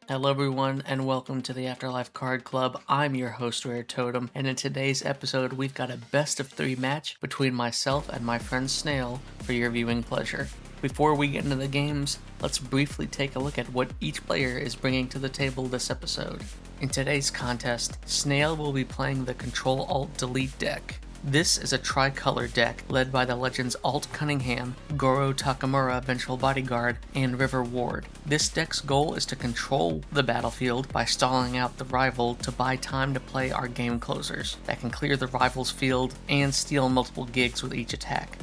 Hello everyone and welcome to the Afterlife Card Club. I'm your host RareTotem, and in today's episode we've got a best of 3 match between myself and my friend Snail for your viewing pleasure. Before we get into the games, let's briefly take a look at what each player is bringing to the table this episode. In today's contest, Snail will be playing the Ctrl-Alt-Delete deck. This is a tricolor deck led by the legends Alt Cunningham, Goro Takamura Vengeful Bodyguard, and River Ward. This deck's goal is to control the battlefield by stalling out the rival to buy time to play our game closers that can clear the rival's field and steal multiple gigs with each attack.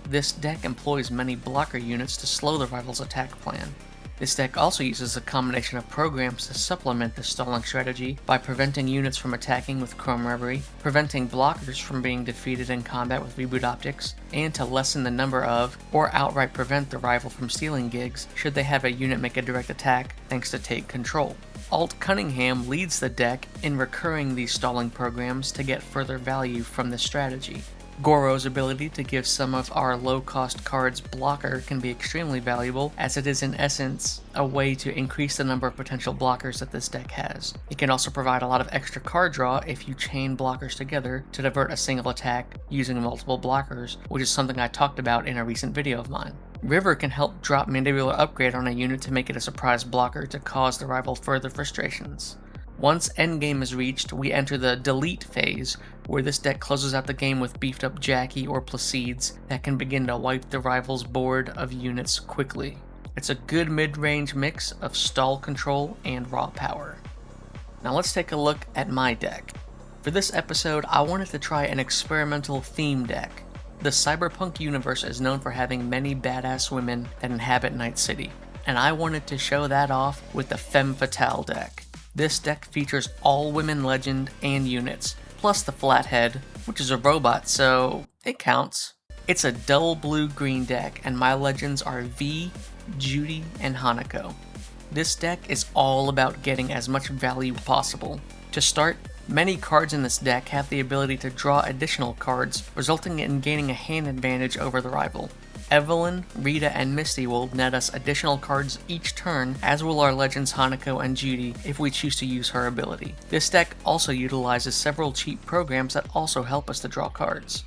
This deck employs many blocker units to slow the rival's attack plan. This deck also uses a combination of programs to supplement the stalling strategy by preventing units from attacking with Chrome Reverie, preventing blockers from being defeated in combat with Reboot Optics, and to lessen the number of, or outright prevent the rival from stealing gigs should they have a unit make a direct attack thanks to Take Control. Alt Cunningham leads the deck in recurring these stalling programs to get further value from this strategy. Goro's ability to give some of our low-cost cards blocker can be extremely valuable, as it is in essence a way to increase the number of potential blockers that this deck has. It can also provide a lot of extra card draw if you chain blockers together to divert a single attack using multiple blockers, which is something I talked about in a recent video of mine. River can help drop Mandibular Upgrade on a unit to make it a surprise blocker to cause the rival further frustrations. Once endgame is reached, we enter the delete phase, where this deck closes out the game with beefed up Jackie or Placides that can begin to wipe the rival's board of units quickly. It's a good mid-range mix of stall control and raw power. Now let's take a look at my deck. For this episode, I wanted to try an experimental theme deck. The Cyberpunk universe is known for having many badass women that inhabit Night City, and I wanted to show that off with the Femme Fatale deck. This deck features all women legend and units, plus the Flathead, which is a robot, so it counts. It's a double blue-green deck, and my legends are V, Judy, and Hanako. This deck is all about getting as much value possible. To start, many cards in this deck have the ability to draw additional cards, resulting in gaining a hand advantage over the rival. Evelyn, Rita, and Misty will net us additional cards each turn, as will our legends Hanako and Judy if we choose to use her ability. This deck also utilizes several cheap programs that also help us to draw cards.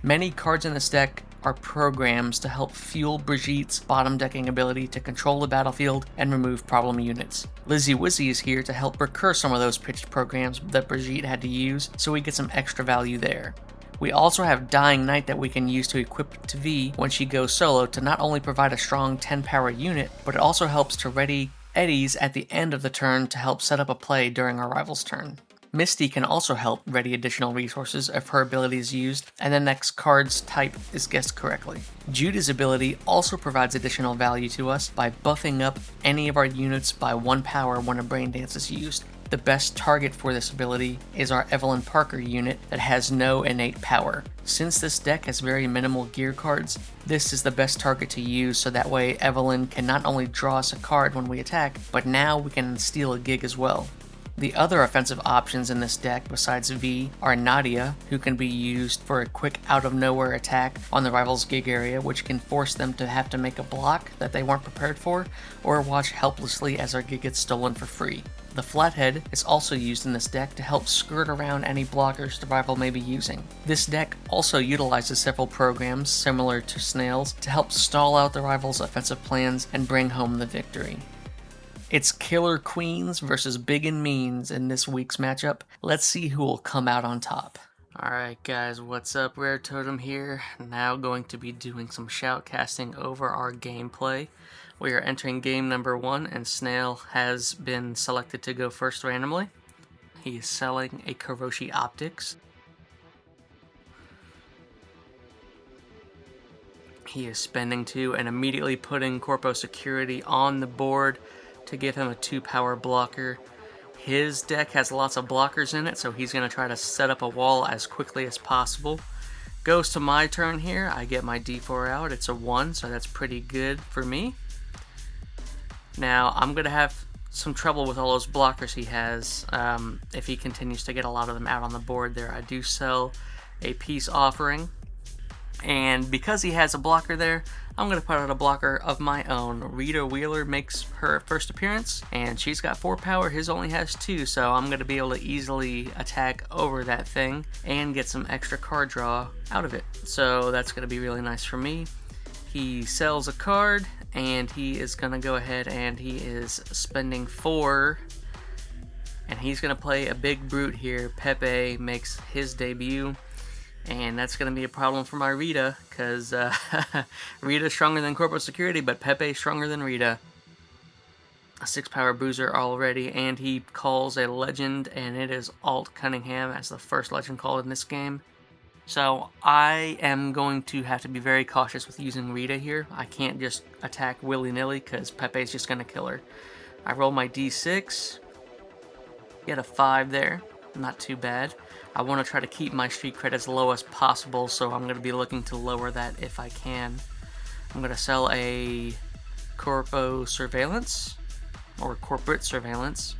Many cards in this deck are programs to help fuel Brigitte's bottom decking ability to control the battlefield and remove problem units. Lizzie Wizzy is here to help recur some of those pitched programs that Brigitte had to use, so we get some extra value there. We also have Dying Knight that we can use to equip to V when she goes solo to not only provide a strong 10 power unit, but it also helps to ready eddies at the end of the turn to help set up a play during our rival's turn. Misty can also help ready additional resources if her ability is used and the next card's type is guessed correctly. Judy's ability also provides additional value to us by buffing up any of our units by 1 power when a Brain Dance is used. The best target for this ability is our Evelyn Parker unit that has no innate power. Since this deck has very minimal gear cards, this is the best target to use, so that way Evelyn can not only draw us a card when we attack, but now we can steal a gig as well. The other offensive options in this deck besides V are Nadia, who can be used for a quick out-of-nowhere attack on the rival's gig area, which can force them to have to make a block that they weren't prepared for, or watch helplessly as our gig gets stolen for free. The Flathead is also used in this deck to help skirt around any blockers the rival may be using. This deck also utilizes several programs similar to Snail's to help stall out the rival's offensive plans and bring home the victory. It's Killer Queens versus Big and Means in this week's matchup. Let's see who will come out on top. Alright guys, what's up? RareTotem here. Now going to be doing some shoutcasting over our gameplay. We are entering game number 1 and Snail has been selected to go first randomly. He is selling a Karoshi Optics. He is spending 2 and immediately putting Corpo Security on the board to give him a 2 power blocker. His deck has lots of blockers in it, so he's going to try to set up a wall as quickly as possible. Goes to my turn here. I get my D4 out. It's a 1, so that's pretty good for me. Now, I'm going to have some trouble with all those blockers he has if he continues to get a lot of them out on the board there. I do sell a Peace Offering, And because he has a blocker there, I'm going to put out a blocker of my own. Rita Wheeler makes her first appearance, and she's got 4 power, his only has 2, so I'm going to be able to easily attack over that thing and get some extra card draw out of it. So that's going to be really nice for me. He sells a card, and he is going to go ahead and he is spending 4, and he's going to play a big brute here. Pepe makes his debut. And that's going to be a problem for my Rita, because Rita's stronger than Corporate Security, but Pepe's stronger than Rita. A 6 power bruiser already, and he calls a legend, and it is Alt Cunningham as the first legend called in this game. So I am going to have to be very cautious with using Rita here. I can't just attack willy-nilly, because Pepe's just going to kill her. I roll my d6, get a 5 there, not too bad. I want to try to keep my street cred as low as possible, so I'm going to be looking to lower that if I can. I'm going to sell a Corpo Surveillance, or Corporate Surveillance.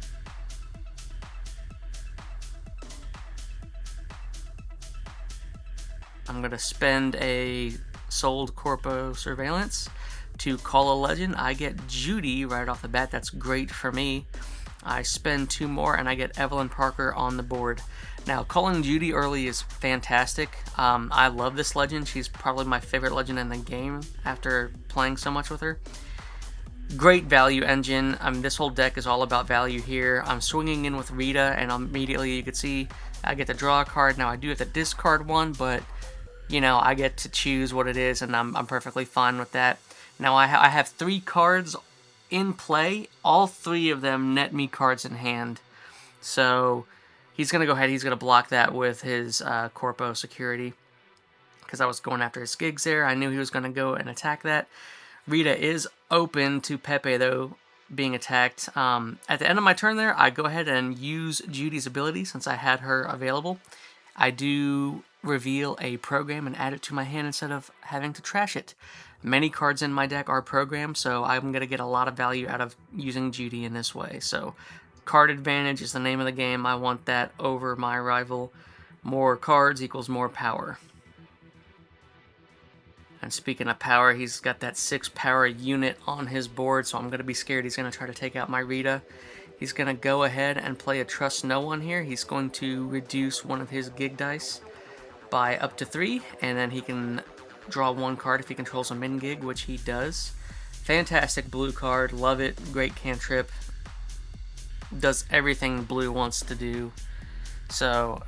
I'm going to spend a sold Corpo Surveillance to call a legend. I get Judy right off the bat. That's great for me. I spend 2 more and I get Evelyn Parker on the board. Now, calling Judy early is fantastic. I love this legend. She's probably my favorite legend in the game after playing so much with her. Great value engine. This whole deck is all about value here. I'm swinging in with Rita, and immediately you can see I get to draw a card. Now, I do have to discard one, but you know, I get to choose what it is, and I'm perfectly fine with that. Now, I have 3 cards in play. All 3 of them net me cards in hand. So he's going to go ahead, he's going to block that with his Corpo Security, because I was going after his gigs there. I knew he was going to go and attack that. Rita is open to Pepe, though, being attacked. At the end of my turn there, I go ahead and use Judy's ability since I had her available. I do reveal a program and add it to my hand instead of having to trash it. Many cards in my deck are programmed, so I'm going to get a lot of value out of using Judy in this way. So card advantage is the name of the game. I want that over my rival. More cards equals more power. And speaking of power, he's got that 6 power unit on his board, so I'm going to be scared he's going to try to take out my Rita. He's going to go ahead and play a Trust No One here. He's going to reduce one of his gig dice by up to 3, and then he can draw 1 card if he controls a min gig, which he does. Fantastic blue card, love it, great cantrip. Does everything blue wants to do. So,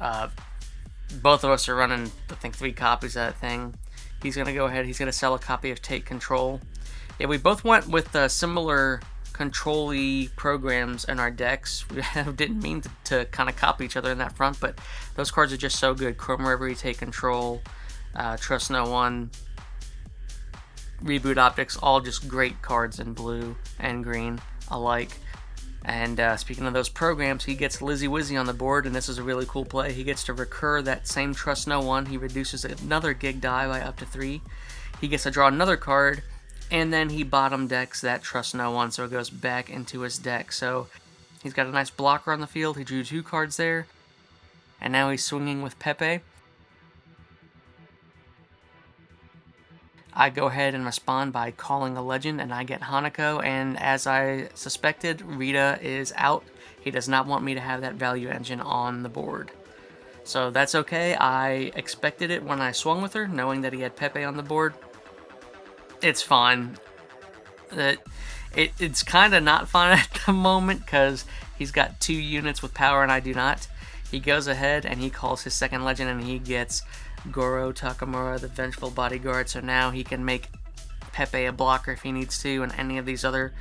both of us are running, I think, 3 copies of that thing. He's going to go ahead, he's going to sell a copy of Take Control. Yeah, we both went with similar control-y programs in our decks. We didn't mean to kind of copy each other in that front, but those cards are just so good. Chrome Reverie, Take Control, Trust No One, Reboot Optics, all just great cards in blue and green alike. And speaking of those programs, he gets Lizzie Wizzy on the board, and this is a really cool play. He gets to recur that same Trust No One. He reduces another gig die by up to 3. He gets to draw another card, and then he bottom decks that Trust No One, so it goes back into his deck. So he's got a nice blocker on the field. He drew 2 cards there, and now he's swinging with Pepe. I go ahead and respond by calling a legend, and I get Hanako, and as I suspected, Rita is out. He does not want me to have that value engine on the board. So that's okay. I expected it when I swung with her, knowing that he had Pepe on the board. It's fine. It's kind of not fine at the moment, because he's got 2 units with power and I do not. He goes ahead and he calls his second legend, and he gets Goro Takamura, the Vengeful Bodyguard, so now he can make Pepe a blocker if he needs to, and any of these other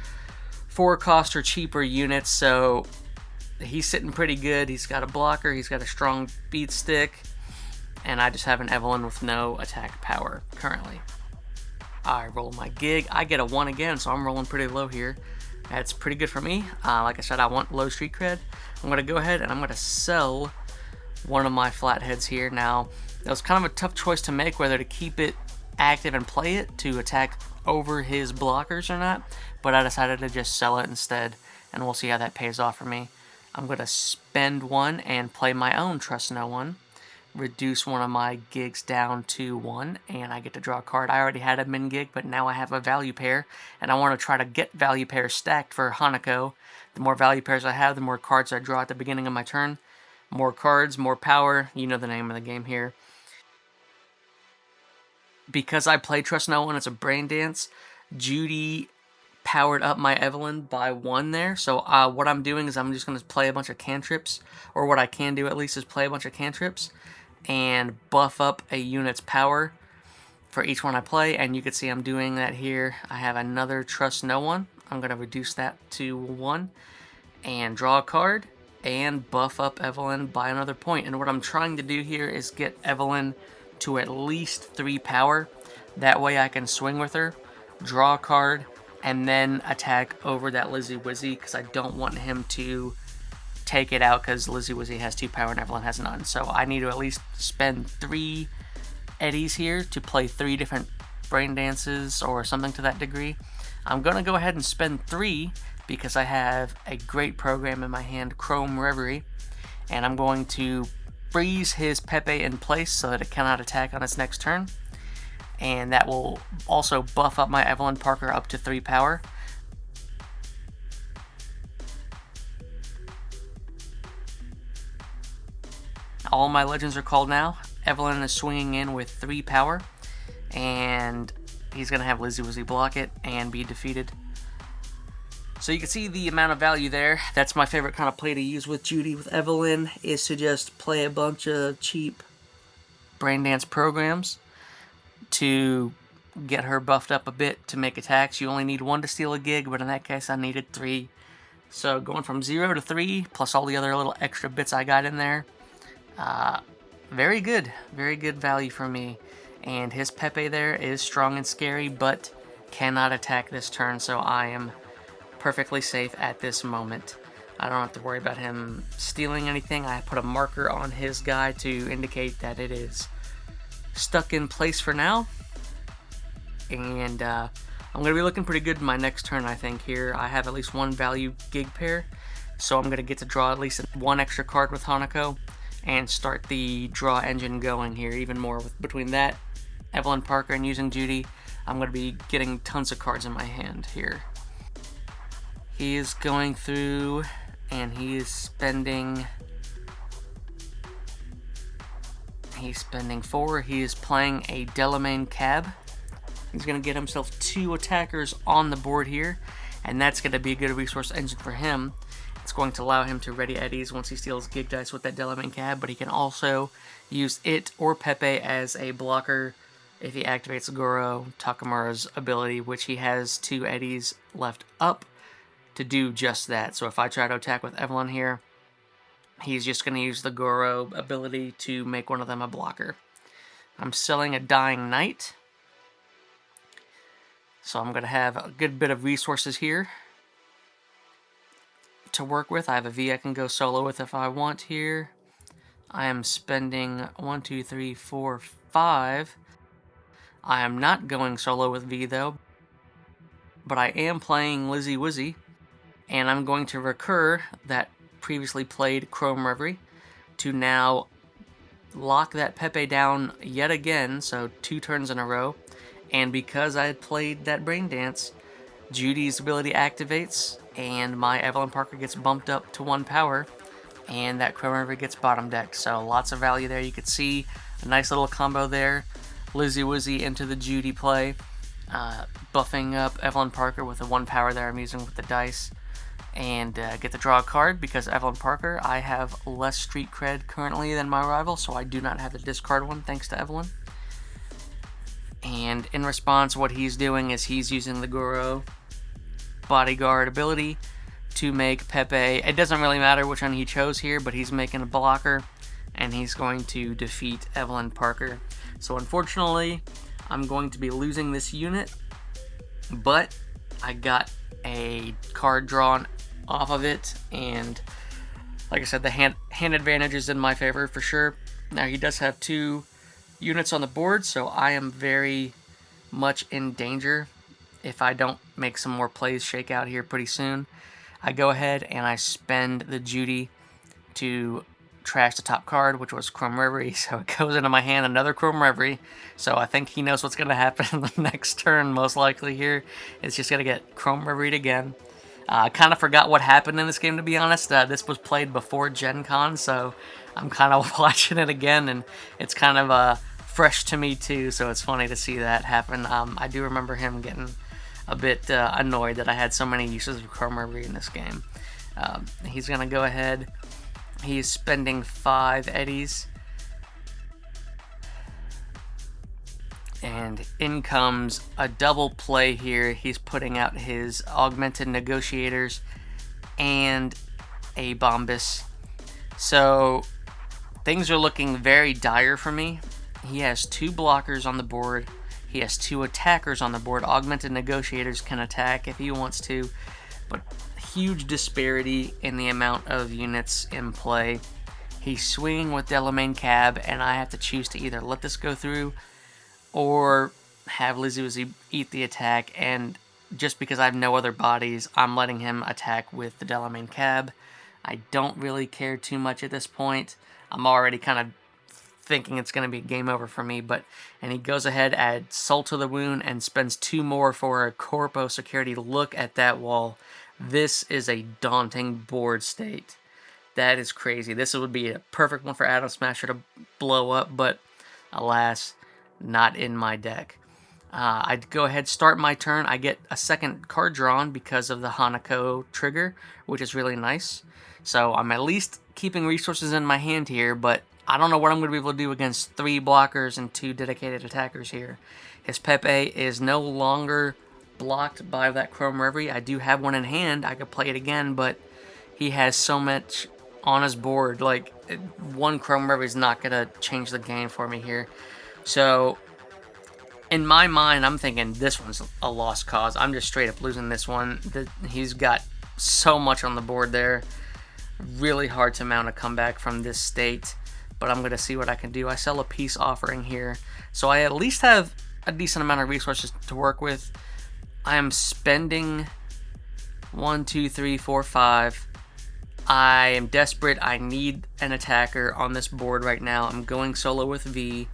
4-cost or cheaper units, so he's sitting pretty good. He's got a blocker, he's got a strong beat stick, and I just have an Evelyn with no attack power currently. I roll my gig, I get a 1 again, so I'm rolling pretty low here. That's pretty good for me. Like I said, I want low street cred. I'm going to go ahead and I'm going to sell one of my flatheads here. Now, that was kind of a tough choice to make, whether to keep it active and play it to attack over his blockers or not, but I decided to just sell it instead, and we'll see how that pays off for me. I'm going to spend 1 and play my own Trust No One. reduce one of my gigs down to 1, and I get to draw a card. I already had a min gig, but now I have a value pair, and I want to try to get value pairs stacked for Hanako. The more value pairs I have, the more cards I draw at the beginning of my turn. More cards, more power. You know the name of the game here. Because I play Trust No One, it's a brain dance. Judy powered up my Evelyn by 1 there. So what I'm doing is I'm just going to play a bunch of cantrips, or what I can do at least is play a bunch of cantrips and buff up a unit's power for each one I play. And you can see I'm doing that here. I have another Trust No One. I'm going to reduce that to 1 and draw a card and buff up Evelyn by another point. And what I'm trying to do here is get Evelyn to at least 3 power. That way I can swing with her, draw a card, and then attack over that Lizzy Wizzy, because I don't want him to take it out because Lizzy Wizzy has 2 power and Evelyn has none. So I need to at least spend 3 eddies here to play 3 different brain dances or something to that degree. I'm going to go ahead and spend 3 because I have a great program in my hand, Chrome Reverie, and I'm going to freeze his Pepe in place so that it cannot attack on its next turn. And that will also buff up my Evelyn Parker up to 3 power. All my legends are called now. Evelyn is swinging in with 3 power, and he's going to have Lizzy Wizzy block it and be defeated. So you can see the amount of value there. That's my favorite kind of play to use with Judy, with Evelyn, is to just play a bunch of cheap brain dance programs to get her buffed up a bit to make attacks. You only need 1 to steal a gig, but in that case I needed 3. So going from 0 to 3, plus all the other little extra bits I got in there, very good value for me. And his Pepe there is strong and scary, but cannot attack this turn, so I am perfectly safe at this moment. I don't have to worry about him stealing anything. I put a marker on his guy to indicate that it is stuck in place for now. And I'm going to be looking pretty good in my next turn, I think, here. I have at least 1 value gig pair, so I'm going to get to draw at least 1 extra card with Hanako and start the draw engine going here even more. Between that, Evelyn Parker, and using Judy, I'm going to be getting tons of cards in my hand here. He is going through, and he is spending... He's spending 4. He is playing a Delamain Cab. He's going to get himself 2 attackers on the board here, and that's going to be a good resource engine for him. It's going to allow him to ready eddies once he steals gig dice with that Delamain Cab, but he can also use it or Pepe as a blocker if he activates Goro Takamura's ability, which he has 2 eddies left up to do just that. So if I try to attack with Evelyn here, he's just going to use the Goro ability to make one of them a blocker. I'm selling a Dying Knight, so I'm going to have a good bit of resources here to work with. I have a V I can go solo with if I want here. I am spending 1, 2, 3, 4, 5. I am not going solo with V though, but I am playing Lizzy Wizzy, and I'm going to recur that previously played Chrome Reverie to now lock that Pepe down yet again, so 2 turns in a row. And because I had played that Brain Dance, Judy's ability activates, and my Evelyn Parker gets bumped up to 1 power, and that Chrome Reverie gets bottom decked. So lots of value there. You could see a nice little combo there. Lizzy Wizzy into the Judy play, buffing up Evelyn Parker with the 1 power there I'm using with the dice, and get to draw a card. Because Evelyn Parker, I have less street cred currently than my rival, so I do not have to discard 1 thanks to Evelyn. And in response, what he's doing is he's using the Goro Bodyguard ability to make Pepe. It doesn't really matter which one he chose here, but he's making a blocker, and he's going to defeat Evelyn Parker. So unfortunately, I'm going to be losing this unit, but I got a card drawn off of it, and like I said, the hand advantage is in my favor for sure. Now he does have 2 units on the board, so I am very much in danger if I don't make some more plays shake out here pretty soon. I go ahead and I spend the Judy to trash the top card, which was Chrome Reverie, so it goes into my hand, another Chrome Reverie. So I think he knows what's going to happen in the next turn, most likely here. It's just going to get Chrome Reveried again. I kind of forgot what happened in this game, to be honest. This was played before Gen Con, so I'm kind of watching it again, and it's kind of fresh to me too, so it's funny to see that happen. I do remember him getting a bit annoyed that I had so many uses of Chrome Reverie in this game. He's going to go ahead. He's spending 5 eddies. And in comes a double play here. He's putting out his Augmented Negotiators and a Bombus. So things are looking very dire for me. He has 2 blockers on the board. He has 2 attackers on the board. Augmented Negotiators can attack if he wants to, but huge disparity in the amount of units in play. He's swinging with Delamain Cab, and I have to choose to either let this go through or have Lizzie Wizzy eat the attack, and just because I have no other bodies, I'm letting him attack with the Delamain Cab. I don't really care too much at this point. I'm already kind of thinking it's going to be a game over for me, and he goes ahead, adds Salt to the Wound, and spends 2 more for a Corpo Security. Look at that wall. This is a daunting board state. That is crazy. This would be a perfect one for Atom Smasher to blow up, but alas, not in my deck. I'd go ahead, start my turn. I get a second card drawn because of the Hanako trigger, which is really nice. So I'm at least keeping resources in my hand here, but I don't know what I'm going to be able to do against 3 blockers and 2 dedicated attackers here. His Pepe is no longer blocked by that Chrome Reverie. I do have one in hand. I could play it again, but he has so much on his board. Like, 1 Chrome Reverie is not going to change the game for me here. So, in my mind, I'm thinking this one's a lost cause. I'm just straight up losing this one. He's got so much on the board there. Really hard to mount a comeback from this state, but I'm going to see what I can do. I sell a peace offering here, so I at least have a decent amount of resources to work with. I am spending 1, 2, 3, 4, 5. I am desperate. I need an attacker on this board right now. I'm going solo with V.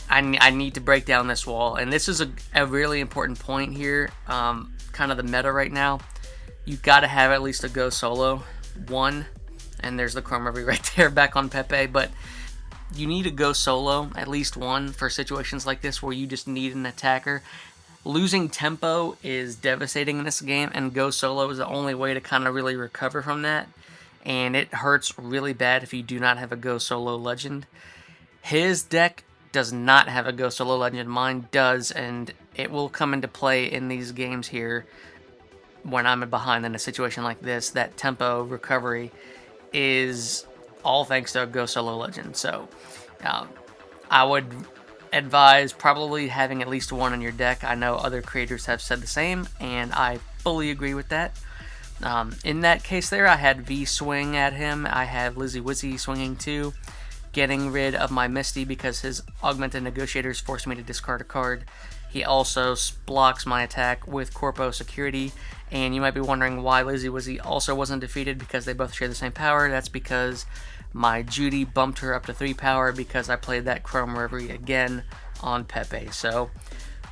I need to break down this wall, and this is a really important point here, kind of the meta right now. You've got to have at least a go solo, 1, and there's the Chrome Reverie right there back on Pepe, but you need to go solo, at least 1, for situations like this where you just need an attacker. Losing tempo is devastating in this game, and go solo is the only way to kind of really recover from that, and it hurts really bad if you do not have a go solo legend. His deck does not have a go solo legend. Mine does, and it will come into play in these games here when I'm behind in a situation like this. That tempo recovery is all thanks to a go solo legend. So I would advise probably having at least 1 in your deck. I know other creators have said the same, and I fully agree with that. In that case there, I had V swing at him. I have Lizzie Wizzy swinging too, getting rid of my Misty because his Augmented Negotiators forced me to discard a card. He also blocks my attack with Corpo Security, and you might be wondering why Lizzie Wizzy also wasn't defeated, because they both share the same power. That's because my Judy bumped her up to 3 power because I played that Chrome Reverie again on Pepe. So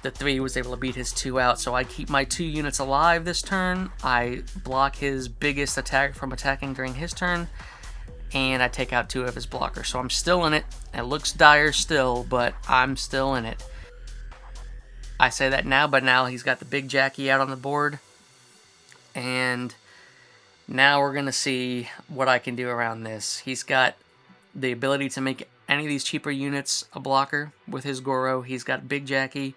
the 3 was able to beat his 2 out, so I keep my 2 units alive this turn. I block his biggest attack from attacking during his turn, and I take out 2 of his blockers. So I'm still in it. It looks dire still, but I'm still in it. I say that now, but now he's got the big Jackie out on the board. And now we're going to see what I can do around this. He's got the ability to make any of these cheaper units a blocker with his Goro. He's got big Jackie.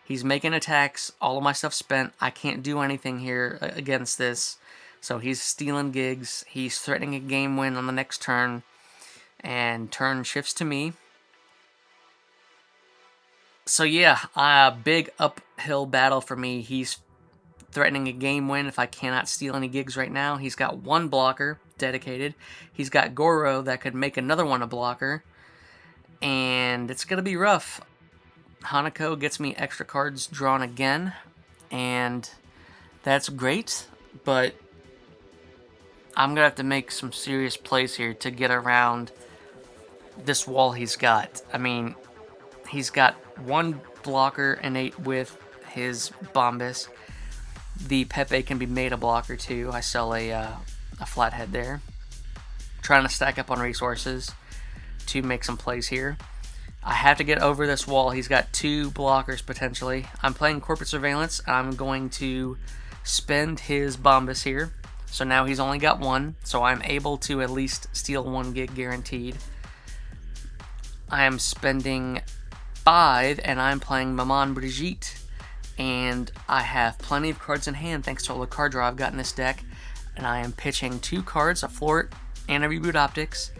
He's making attacks. All of my stuff's spent. I can't do anything here against this. So he's stealing gigs. He's threatening a game win on the next turn. And turn shifts to me. So yeah, a big uphill battle for me. He's threatening a game win if I cannot steal any gigs right now. He's got 1 blocker dedicated. He's got Goro that could make another one a blocker. And it's going to be rough. Hanako gets me extra cards drawn again. And that's great. But I'm gonna have to make some serious plays here to get around this wall he's got. I mean, he's got one blocker innate with his Bombus. The Pepe can be made a blocker too. I sell a flathead there. Trying to stack up on resources to make some plays here. I have to get over this wall. He's got two blockers potentially. I'm playing Corporate Surveillance. I'm going to spend his Bombus here. So now he's only got one. So I'm able to at least steal 1 gig guaranteed. I am spending 5 and I'm playing Maman Brigitte. And I have plenty of cards in hand thanks to all the card draw I've got in this deck. And I am pitching 2 cards, a Floret and a Reboot Optics.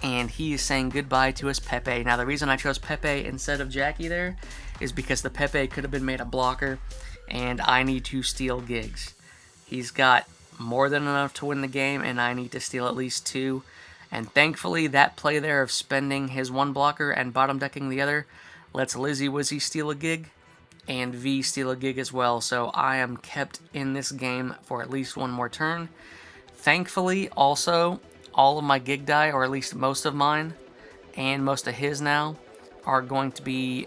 And he is saying goodbye to his Pepe. Now the reason I chose Pepe instead of Jackie there is because the Pepe could have been made a blocker and I need to steal gigs. He's got more than enough to win the game and I need to steal at least 2. And thankfully that play there of spending his 1 blocker and bottom decking the other lets Lizzy Wizzy steal a gig and V steal a gig as well. So I am kept in this game for at least 1 more turn. Thankfully also, all of my gig die, or at least most of mine, and most of his now, are going to be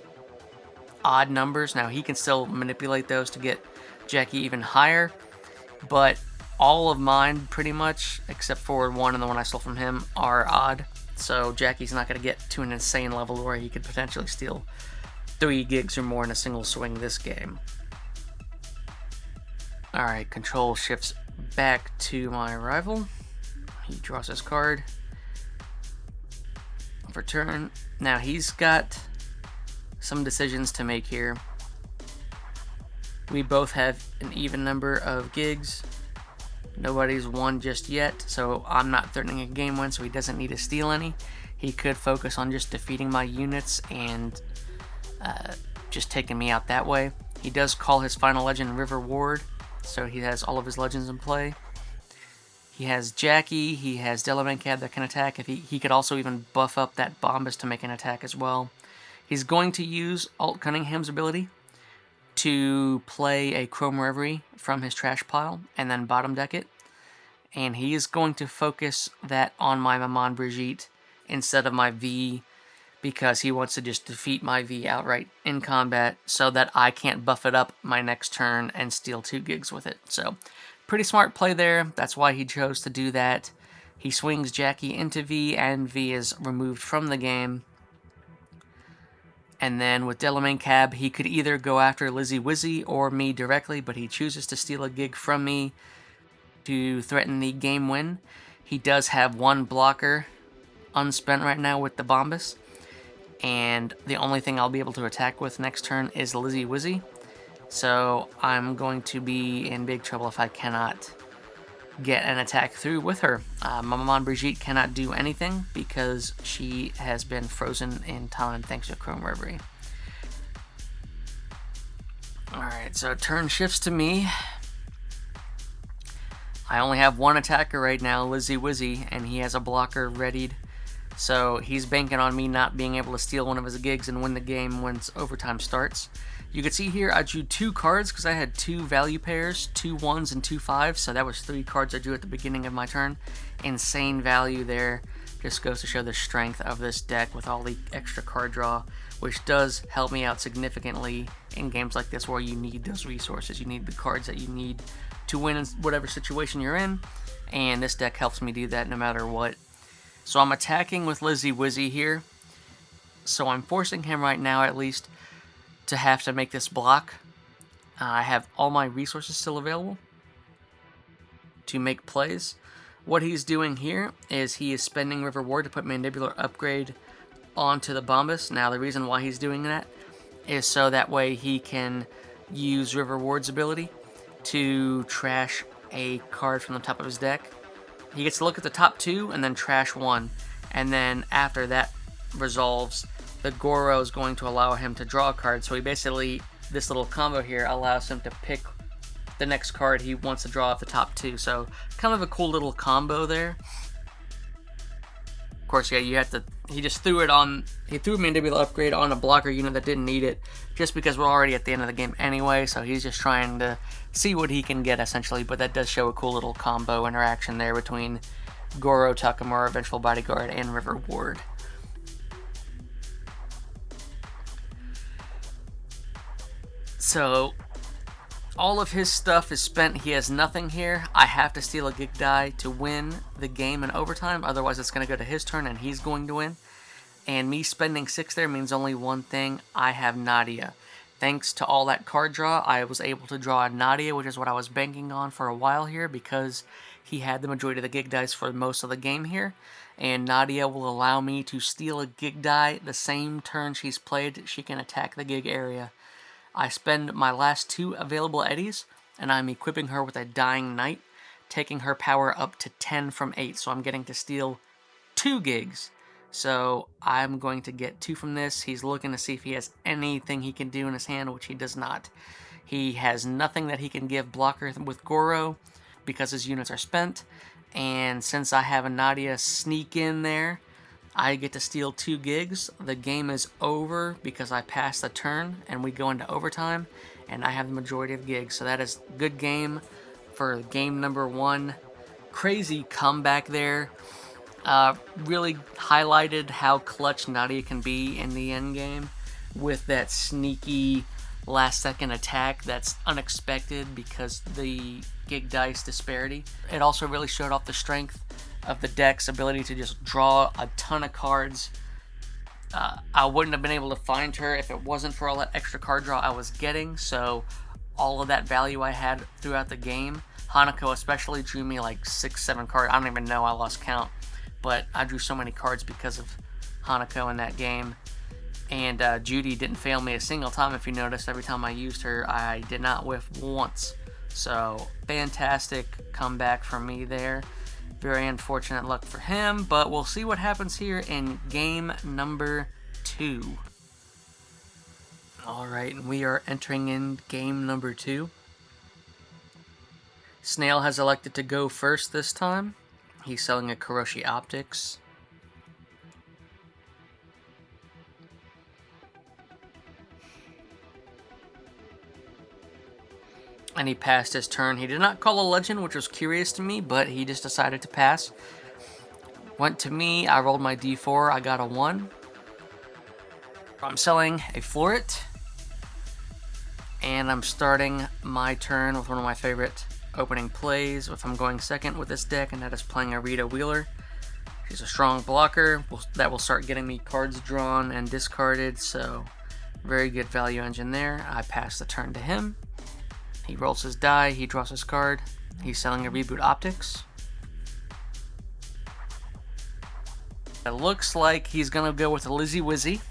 odd numbers. Now, he can still manipulate those to get Jackie even higher, but all of mine, pretty much, except for 1 and the one I stole from him, are odd. So Jackie's not going to get to an insane level where he could potentially steal 3 gigs or more in a single swing this game. Alright, Control shifts back to my rival. He draws his card for turn. Now he's got some decisions to make here. We both have an even number of gigs. Nobody's won just yet, so I'm not threatening a game win, so he doesn't need to steal any. He could focus on just defeating my units and just taking me out that way. He does call his final legend River Ward, so he has all of his legends in play. He has Jackie, he has Delamancab that can attack. If he could also even buff up that Bombus to make an attack as well. He's going to use Alt Cunningham's ability to play a Chrome Reverie from his trash pile and then bottom deck it. And he is going to focus that on my Maman Brigitte instead of my V because he wants to just defeat my V outright in combat so that I can't buff it up my next turn and steal 2 gigs with it. So, pretty smart play there. That's why he chose to do that. He swings Jackie into V, and V is removed from the game. And then with Delamancab, he could either go after Lizzy Wizzy or me directly, but he chooses to steal a gig from me to threaten the game win. He does have 1 blocker unspent right now with the Bombus, and the only thing I'll be able to attack with next turn is Lizzy Wizzy. So I'm going to be in big trouble if I cannot get an attack through with her. Maman Brigitte cannot do anything because she has been frozen in time thanks to Chrome Reverie. Alright, so turn shifts to me. I only have 1 attacker right now, Lizzy Wizzy, and he has a blocker readied. So he's banking on me not being able to steal one of his gigs and win the game once overtime starts. You can see here I drew 2 cards because I had 2 value pairs, 2 1s and 2 5s, so that was 3 cards I drew at the beginning of my turn. Insane value there. Just goes to show the strength of this deck with all the extra card draw, which does help me out significantly in games like this where you need those resources. You need the cards that you need to win in whatever situation you're in, and this deck helps me do that no matter what. So I'm attacking with Lizzy Wizzy here, so I'm forcing him right now at least to have to make this block. I have all my resources still available to make plays. What he's doing here is he is spending River Ward to put Mandibular Upgrade onto the Bombus. Now the reason why he's doing that is so that way he can use River Ward's ability to trash a card from the top of his deck. He gets to look at the top 2 and then trash 1. And then after that resolves, the Goro is going to allow him to draw a card. So he basically, this little combo here allows him to pick the next card he wants to draw off the top 2. So kind of a cool little combo there. Of course, yeah, you have to. He just threw it on. He threw Mandibular Upgrade on a blocker unit that didn't need it, just because we're already at the end of the game anyway. So he's just trying to see what he can get essentially. But that does show a cool little combo interaction there between Goro, Takamura, Vengeful Bodyguard, and River Ward. So all of his stuff is spent. He has nothing here. I have to steal a Gig Die to win the game in overtime. Otherwise, it's going to go to his turn and he's going to win. And me spending 6 there means only one thing. I have Nadia. Thanks to all that card draw, I was able to draw a Nadia, which is what I was banking on for a while here because he had the majority of the Gig Dice for most of the game here. And Nadia will allow me to steal a Gig Die the same turn she's played. She can attack the Gig area. I spend my last 2 available eddies, and I'm equipping her with a Dying Knight, taking her power up to 10 from 8, so I'm getting to steal 2 gigs. So I'm going to get 2 from this. He's looking to see if he has anything he can do in his hand, which he does not. He has nothing that he can give blocker with Goro, because his units are spent, and since I have a Nadia sneak in there, I get to steal 2 gigs. The game is over because I passed the turn and we go into overtime and I have the majority of gigs. So that is a good game for game number 1. Crazy comeback there. Really highlighted how clutch Nadia can be in the end game with that sneaky last second attack that's unexpected because the Gig Dice disparity. It also really showed off the strength of the deck's ability to just draw a ton of cards. I wouldn't have been able to find her if it wasn't for all that extra card draw I was getting, so all of that value I had throughout the game. Hanako especially drew me like 6-7 cards. I don't even know, I lost count, but I drew so many cards because of Hanako in that game. And Judy didn't fail me a single time. If you noticed, every time I used her, I did not whiff once. So fantastic comeback from me there. Very unfortunate luck for him, but we'll see what happens here in game number 2. Alright, we are entering in game number 2. Snail has elected to go first this time. He's selling a Kuroshi Optics. And he passed his turn. He did not call a legend, which was curious to me, but he just decided to pass. Went to me, I rolled my d4, I got a 1. I'm selling a Floret. And I'm starting my turn with one of my favorite opening plays if I'm going second with this deck, and that is playing a Rita Wheeler. She's a strong blocker. That will start getting me cards drawn and discarded, so very good value engine there. I pass the turn to him. He rolls his die, he draws his card. He's selling a Reboot Optics. It looks like he's going to go with a Lizzy Wizzy.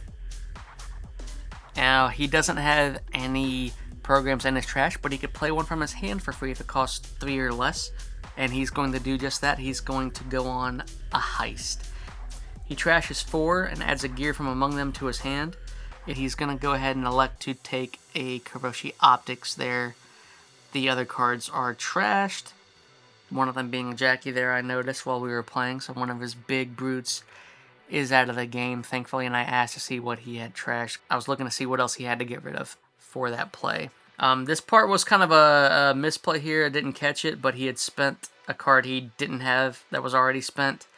Now, he doesn't have any programs in his trash, but he could play one from his hand for free if it costs 3 or less. And he's going to do just that. He's going to go on a heist. He trashes 4 and adds a gear from among them to his hand. And he's going to go ahead and elect to take a Kuroshi Optics there. The other cards are trashed. One of them being Jackie there, I noticed while we were playing. So one of his big brutes is out of the game, thankfully, and I asked to see what he had trashed. I was looking to see what else he had to get rid of for that play. This part was kind of a misplay here. I didn't catch it, but he had spent a card he didn't have that was already spent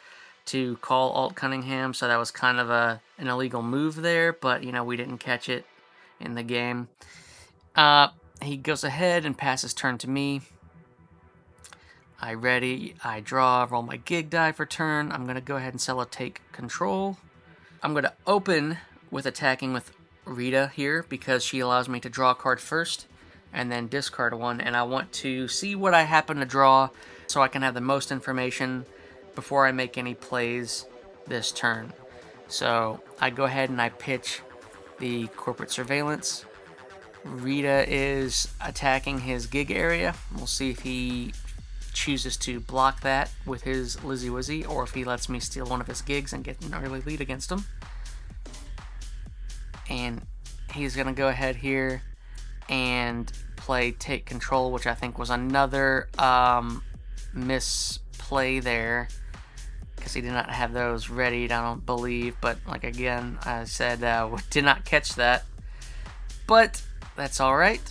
to call Alt Cunningham, so that was kind of an illegal move there, but, you know, we didn't catch it in the game. He goes ahead and passes turn to me. I ready, I draw, roll my Gig Die for turn. I'm going to go ahead and sell a Take Control. I'm going to open with attacking with Rita here because she allows me to draw a card first and then discard one, and I want to see what I happen to draw so I can have the most information before I make any plays this turn. So I go ahead and I pitch the Corporate Surveillance. Rita is attacking his gig area. We'll see if he chooses to block that with his Lizzy Wizzy, or if he lets me steal one of his gigs and get an early lead against him. And he's going to go ahead here and play Take Control, which I think was another misplay there, because he did not have those readied, I don't believe. But like again, I said, did not catch that. But that's alright.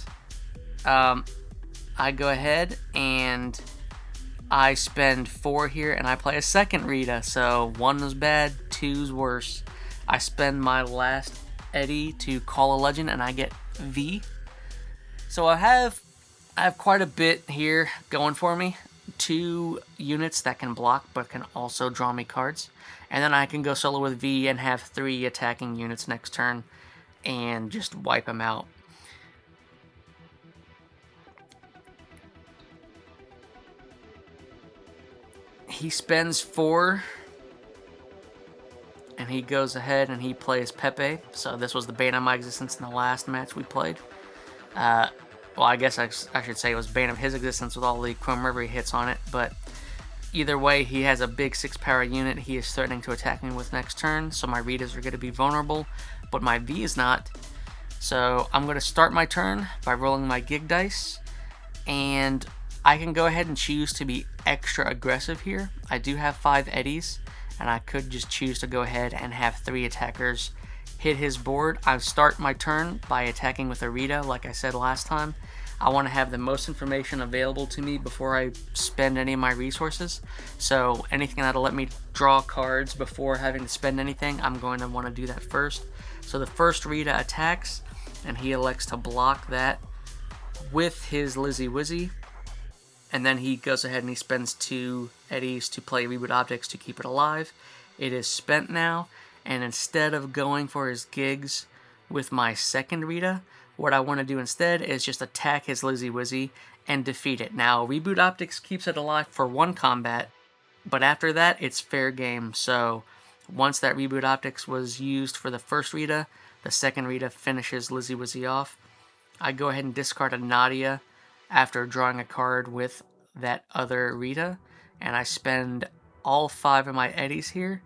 I go ahead and I spend 4 here and I play a second Rita. So 1 was bad, 2's worse. I spend my last Eddie to call a legend and I get V. So I have quite a bit here going for me. 2 units that can block but can also draw me cards. And then I can go solo with V and have 3 attacking units next turn and just wipe them out. He spends 4 and he goes ahead and he plays Pepe. So this was the bane of my existence in the last match we played. Well, I guess I should say it was bane of his existence with all the Chrome River hits on it, but either way, he has a big 6-power unit he is threatening to attack me with next turn, so my Ritas are going to be vulnerable, but my V is not. So I'm going to start my turn by rolling my Gig Dice, and I can go ahead and choose to be extra aggressive here. I do have 5 Eddies, and I could just choose to go ahead and have 3 attackers hit his board. I start my turn by attacking with a Rita, like I said last time. I want to have the most information available to me before I spend any of my resources. So anything that'll let me draw cards before having to spend anything, I'm going to want to do that first. So the first Rita attacks, and he elects to block that with his Lizzie Wizzy. And then he goes ahead and he spends 2 Eddies to play Reboot Optics to keep it alive. It is spent now, and instead of going for his gigs with my second Rita, what I want to do instead is just attack his Lizzie Wizzy and defeat it. Now, Reboot Optics keeps it alive for 1 combat, but after that, it's fair game. So once that Reboot Optics was used for the first Rita, the second Rita finishes Lizzie Wizzy off. I go ahead and discard a Nadia after drawing a card with that other Rita, and I spend all 5 of my Eddies here,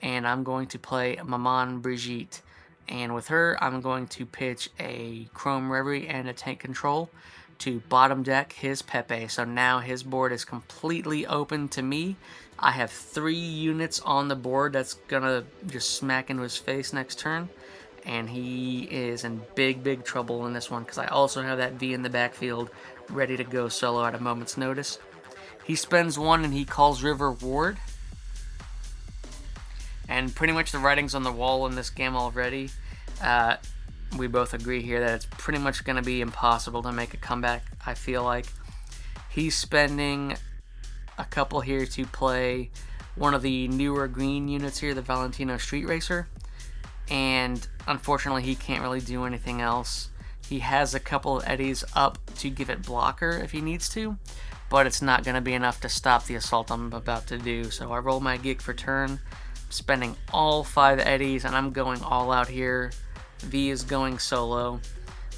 and I'm going to play Maman Brigitte. And with her, I'm going to pitch a Chrome Reverie and a Tank Control to bottom deck his Pepe. So now his board is completely open to me. I have 3 units on the board that's gonna just smack into his face next turn. And he is in big trouble in this one because I also have that V in the backfield ready to go solo at a moment's notice. He spends 1 and he calls River Ward. And pretty much the writing's on the wall in this game already. We both agree here that it's pretty much going to be impossible to make a comeback, I feel like. He's spending a couple here to play one of the newer green units here, the Valentino Street Racer. And unfortunately, he can't really do anything else. He has a couple of Eddies up to give it blocker if he needs to, but it's not going to be enough to stop the assault I'm about to do. So I roll my gig for turn, spending all 5 Eddies, and I'm going all out here. V is going solo.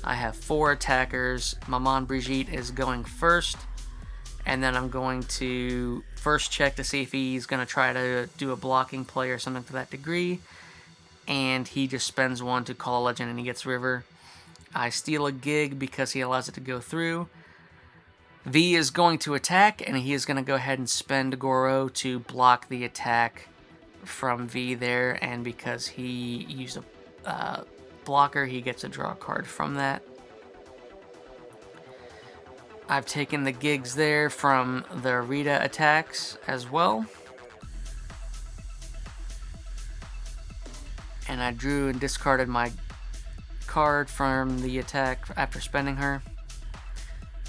I have 4 attackers. Maman Brigitte is going first, and then I'm going to first check to see if he's going to try to do a blocking play or something to that degree, and he just spends 1 to call a legend and he gets River. I steal a gig because he allows it to go through. V is going to attack, and he is going to go ahead and spend Goro to block the attack from V there, and because he used a blocker, he gets a draw card from that. I've taken the gigs there from the Rita attacks as well. And I drew and discarded my card from the attack after spending her.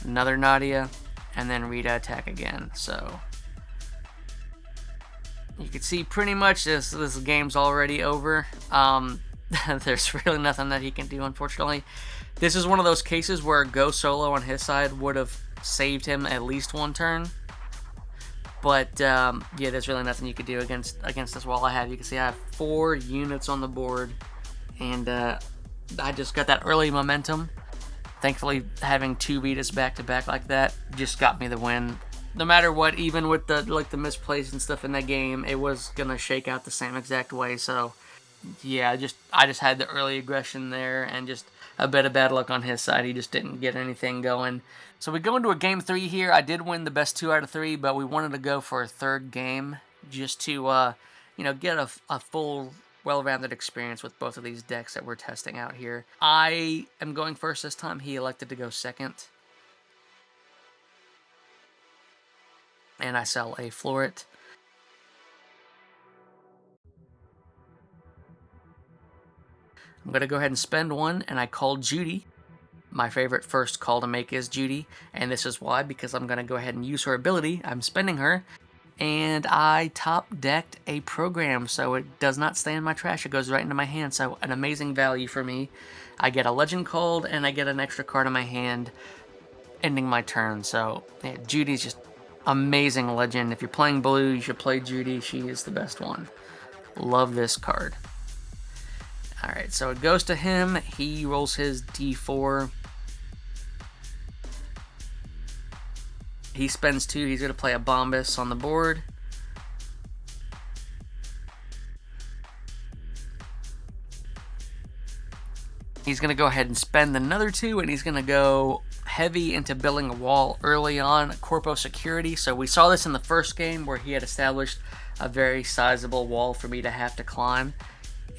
Another Nadia, and then Rita attack again. So you can see pretty much this game's already over. There's really nothing that he can do, unfortunately. This is one of those cases where go solo on his side would have saved him at least 1 turn. But yeah, there's really nothing you could do against this wall I have. You can see I have 4 units on the board, and I just got that early momentum. Thankfully, having 2 Ritas back to back like that just got me the win. No matter what, even with the misplays and stuff in that game, it was gonna shake out the same exact way. So yeah, I just had the early aggression there, and just a bit of bad luck on his side. He just didn't get anything going. So we go into a game 3 here. I did win the best 2 out of 3, but we wanted to go for a 3rd game. just to, you know, get a full, well-rounded experience with both of these decks that we're testing out here. I am going first this time. He elected to go second. And I sell a Floret. I'm going to go ahead and spend one, and I call Judy. My favorite first call to make is Judy, and this is why, because I'm going to go ahead and use her ability. I'm spending her, and I top decked a program, so it does not stay in my trash. It goes right into my hand, so an amazing value for me. I get a legend called, and I get an extra card in my hand, ending my turn. So yeah, Judy's just amazing legend. If you're playing blue, you should play Judy. She is the best one. Love this card. Alright, so it goes to him. He rolls his d4. He spends 2. He's going to play a Bombus on the board. He's going to go ahead and spend another 2, and he's going to go heavy into building a wall early on, Corpo Security. So we saw this in the first game where he had established a very sizable wall for me to have to climb.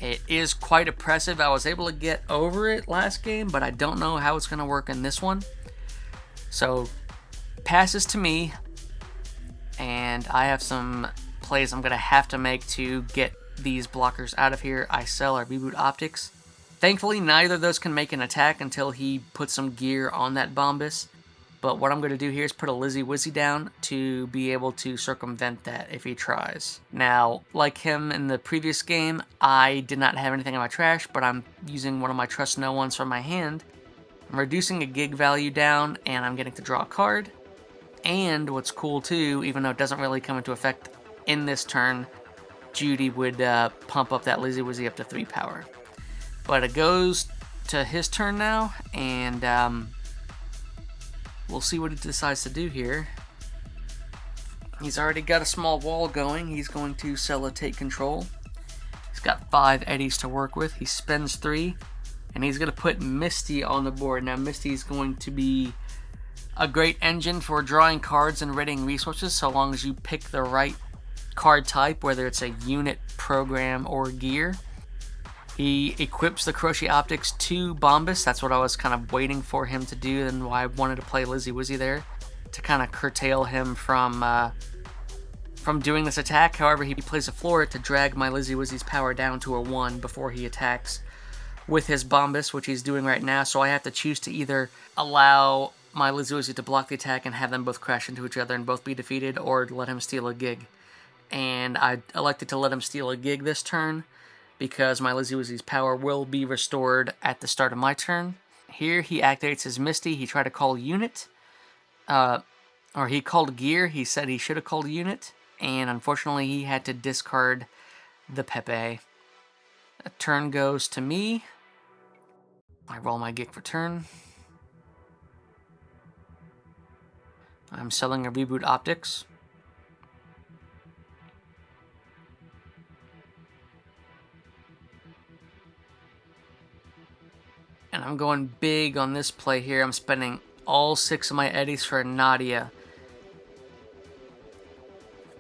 It is quite oppressive. I was able to get over it last game, but I don't know how it's going to work in this one. So, passes to me, and I have some plays I'm going to have to make to get these blockers out of here. I sell our Reboot Optics. Thankfully, neither of those can make an attack until he puts some gear on that Bombus. But what I'm going to do here is put a Lizzy Wizzy down to be able to circumvent that if he tries. Now, like him in the previous game, I did not have anything in my trash, but I'm using one of my Trust No Ones from my hand. I'm reducing a gig value down, and I'm getting to draw a card. And what's cool too, even though it doesn't really come into effect in this turn, Judy would pump up that Lizzy Wizzy up to 3 power. But it goes to his turn now, and we'll see what he decides to do here. He's already got a small wall going. He's going to sell a Take Control. He's got 5 eddies to work with. He spends 3, and he's going to put Misty on the board. Now, Misty is going to be a great engine for drawing cards and raiding resources, so long as you pick the right card type, whether it's a unit, program, or gear. He equips the Crochet Optics to Bombus. That's what I was kind of waiting for him to do, and why I wanted to play Lizzy Wizzy there, to kind of curtail him from doing this attack. However, he plays a Floret to drag my Lizzy Wizzy's power down to a 1 before he attacks with his Bombus, which he's doing right now. So I have to choose to either allow my Lizzy Wizzy to block the attack and have them both crash into each other and both be defeated, or let him steal a gig. And I elected to let him steal a gig this turn, because my Lizzy Wizzy's power will be restored at the start of my turn. Here he activates his Misty. He tried to call Unit, or he called Gear. He said he should have called Unit, and unfortunately he had to discard the Pepe. A turn goes to me. I roll my gig for turn. I'm selling a Reboot Optics. And I'm going big on this play here. I'm spending all 6 of my eddies for Nadia.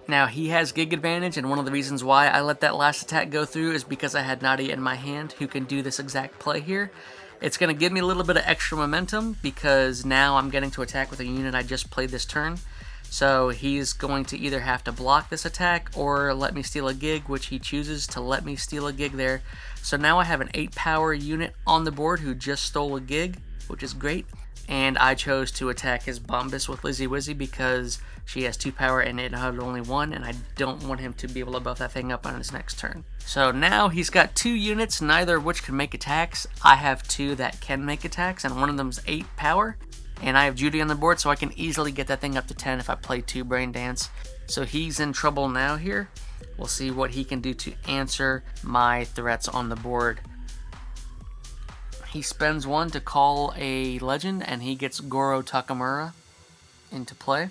Now, he has gig advantage, and one of the reasons why I let that last attack go through is because I had Nadia in my hand, who can do this exact play here. It's going to give me a little bit of extra momentum, because now I'm getting to attack with a unit I just played this turn. So he's going to either have to block this attack or let me steal a gig, which he chooses to let me steal a gig there. So now I have an 8 power unit on the board who just stole a gig, which is great. And I chose to attack his Bombus with Lizzy Wizzy because she has 2 power and it had only 1, and I don't want him to be able to buff that thing up on his next turn. So now he's got 2 units, neither of which can make attacks. I have 2 that can make attacks, and one of them's 8 power. And I have Judy on the board, so I can easily get that thing up to 10 if I play 2 Brain Dance. So he's in trouble now here. We'll see what he can do to answer my threats on the board. He spends 1 to call a legend, and he gets Goro Takamura into play.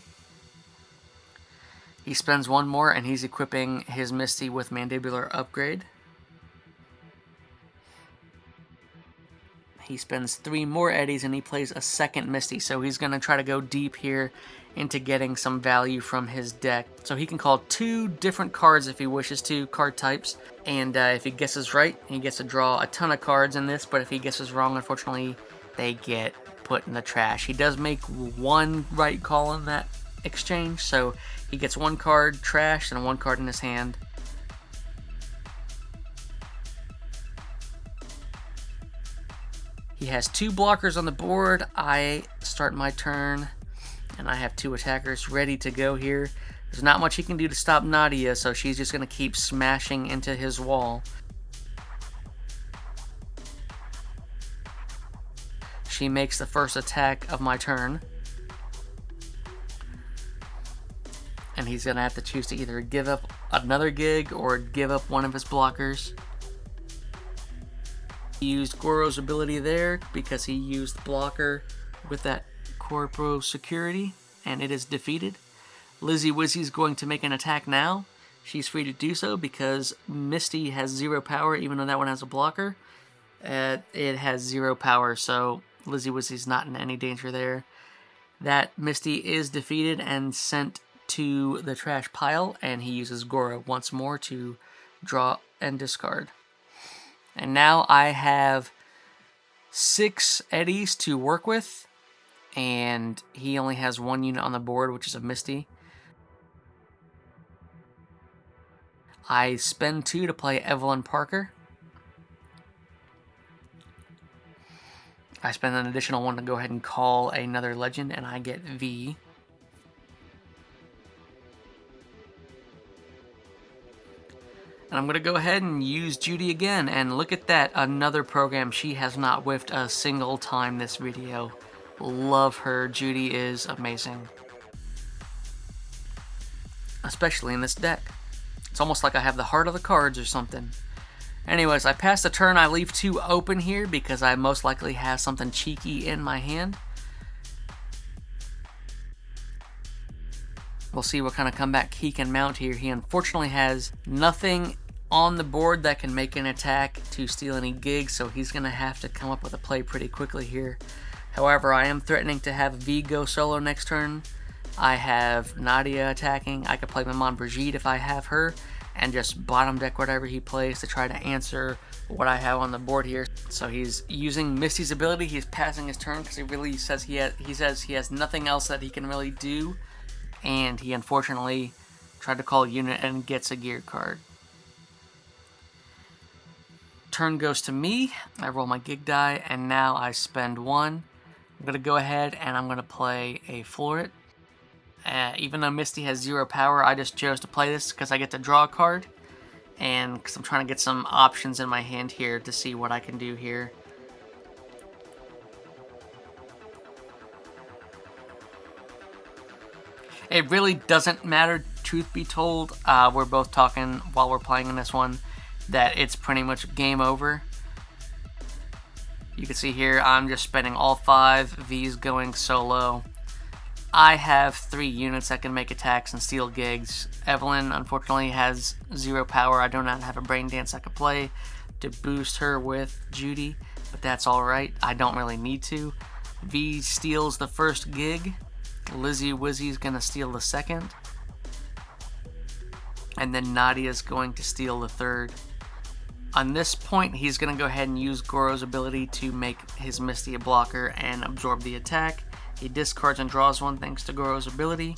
He spends 1 more, and he's equipping his Misty with Mandibular Upgrade. he spends 3 more eddies, and he plays a second Misty. So he's going to try to go deep here into getting some value from his deck. So he can call 2 different cards if he wishes to, card types. And if he guesses right, he gets to draw a ton of cards in this. But if he guesses wrong, unfortunately, they get put in the trash. He does make 1 right call in that exchange. So he gets 1 card trashed and 1 card in his hand. He has 2 blockers on the board. I start my turn, and I have 2 attackers ready to go here. There's not much he can do to stop Nadia, so she's just going to keep smashing into his wall. She makes the first attack of my turn. And he's going to have to choose to either give up another gig or give up one of his blockers. He used Goro's ability there because he used blocker with that Corpro security, and it is defeated. Lizzie Wizzy's going to make an attack now. She's free to do so because Misty has 0 power, even though that one has a blocker. It has 0 power, so Lizzie Wizzy's not in any danger there. That Misty is defeated and sent to the trash pile, and he uses Goro once more to draw and discard. And now I have 6 eddies to work with, and he only has 1 unit on the board, which is a Misty. I spend 2 to play Evelyn Parker. I spend an additional 1 to go ahead and call another legend, and I get V. And I'm going to go ahead and use Judy again, and look at that, another program she has not whiffed a single time this video. Love her. Judy is amazing. Especially in this deck. It's almost like I have the heart of the cards or something. Anyways, I pass the turn. I leave 2 open here because I most likely have something cheeky in my hand. We'll see what kind of comeback he can mount here. He unfortunately has nothing on the board that can make an attack to steal any gigs, so he's going to have to come up with a play pretty quickly here. However, I am threatening to have V go solo next turn. I have Nadia attacking. I could play Maman Brigitte if I have her, and just bottom deck whatever he plays to try to answer what I have on the board here. So he's using Misty's ability. He's passing his turn because he really says he has nothing else that he can really do. And he unfortunately tried to call a unit and gets a gear card. Turn goes to me. I roll my gig die, and now I spend 1. I'm going to go ahead and I'm going to play a Floret. Even though Misty has 0 power, I just chose to play this because I get to draw a card. And because I'm trying to get some options in my hand here to see what I can do here. It really doesn't matter, truth be told. We're both talking while we're playing in this one that it's pretty much game over. You can see here I'm just spending all 5. V's going solo. I have 3 units that can make attacks and steal gigs. Evelyn unfortunately has 0 power. I do not have a brain dance I could play to boost her with Judy, but that's alright. I don't really need to. V steals the first gig. Lizzie Wizzy's going to steal the second. And then Nadia's going to steal the third. On this point, he's going to go ahead and use Goro's ability to make his Misty a blocker and absorb the attack. He discards and draws 1 thanks to Goro's ability.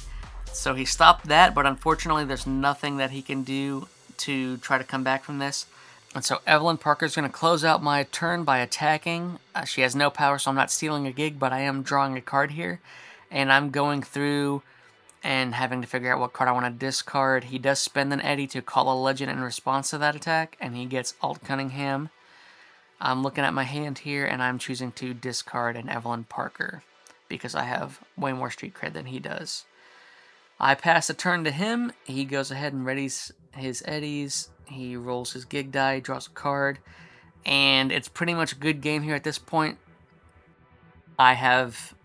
So he stopped that, but unfortunately there's nothing that he can do to try to come back from this. And so Evelyn Parker's going to close out my turn by attacking. She has no power, so I'm not stealing a gig, but I am drawing a card here. And I'm going through and having to figure out what card I want to discard. He does spend an eddy to call a legend in response to that attack, and he gets Alt Cunningham. I'm looking at my hand here, and I'm choosing to discard an Evelyn Parker because I have way more street cred than he does. I pass the turn to him. He goes ahead and readies his eddies. He rolls his gig die, draws a card, and it's pretty much a good game here at this point. I have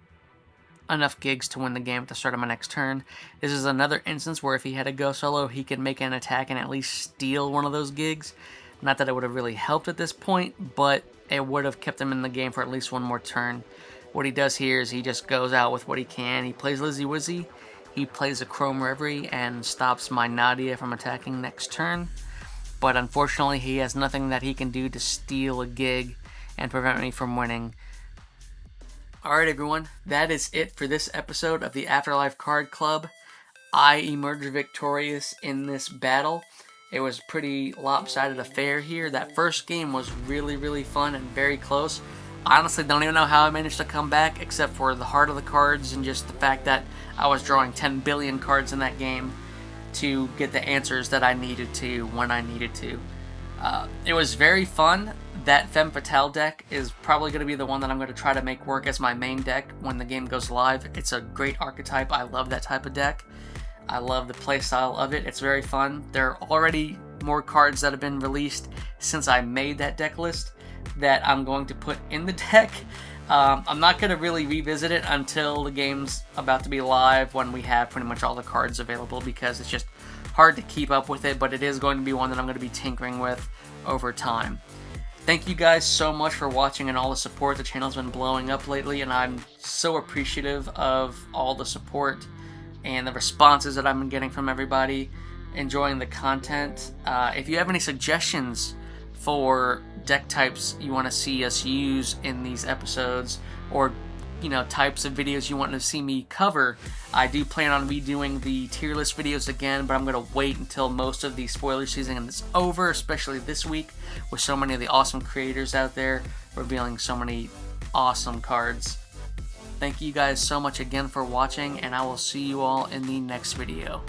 enough gigs to win the game at the start of my next turn. This is another instance where if he had to go solo, he could make an attack and at least steal one of those gigs. Not that it would have really helped at this point, but it would have kept him in the game for at least one more turn. What he does here is he just goes out with what he can. He plays Lizzie Wizzy, he plays a Chrome Reverie, and stops my Nadia from attacking next turn. But unfortunately, he has nothing that he can do to steal a gig and prevent me from winning. Alright everyone, that is it for this episode of the Afterlife Card Club. I emerged victorious in this battle. It was a pretty lopsided affair here. That first game was really fun and very close. I honestly don't even know how I managed to come back, except for the heart of the cards and just the fact that I was drawing 10 billion cards in that game to get the answers that I needed to when I needed to. It was very fun. That Femme Fatale deck is probably going to be the one that I'm going to try to make work as my main deck when the game goes live. It's a great archetype. I love that type of deck. I love the playstyle of it. It's very fun. There are already more cards that have been released since I made that deck list that I'm going to put in the deck. I'm not going to really revisit it until the game's about to be live when we have pretty much all the cards available, because it's just hard to keep up with it, but it is going to be one that I'm going to be tinkering with over time. Thank you guys so much for watching and all the support. The channel's been blowing up lately, and I'm so appreciative of all the support and the responses that I've been getting from everybody, enjoying the content. If you have any suggestions for deck types you want to see us use in these episodes, or types of videos you want to see me cover, I do plan on redoing the tier list videos again, but I'm going to wait until most of the spoiler season is over, especially this week with so many of the awesome creators out there revealing so many awesome cards. Thank you guys so much again for watching, and I will see you all in the next video.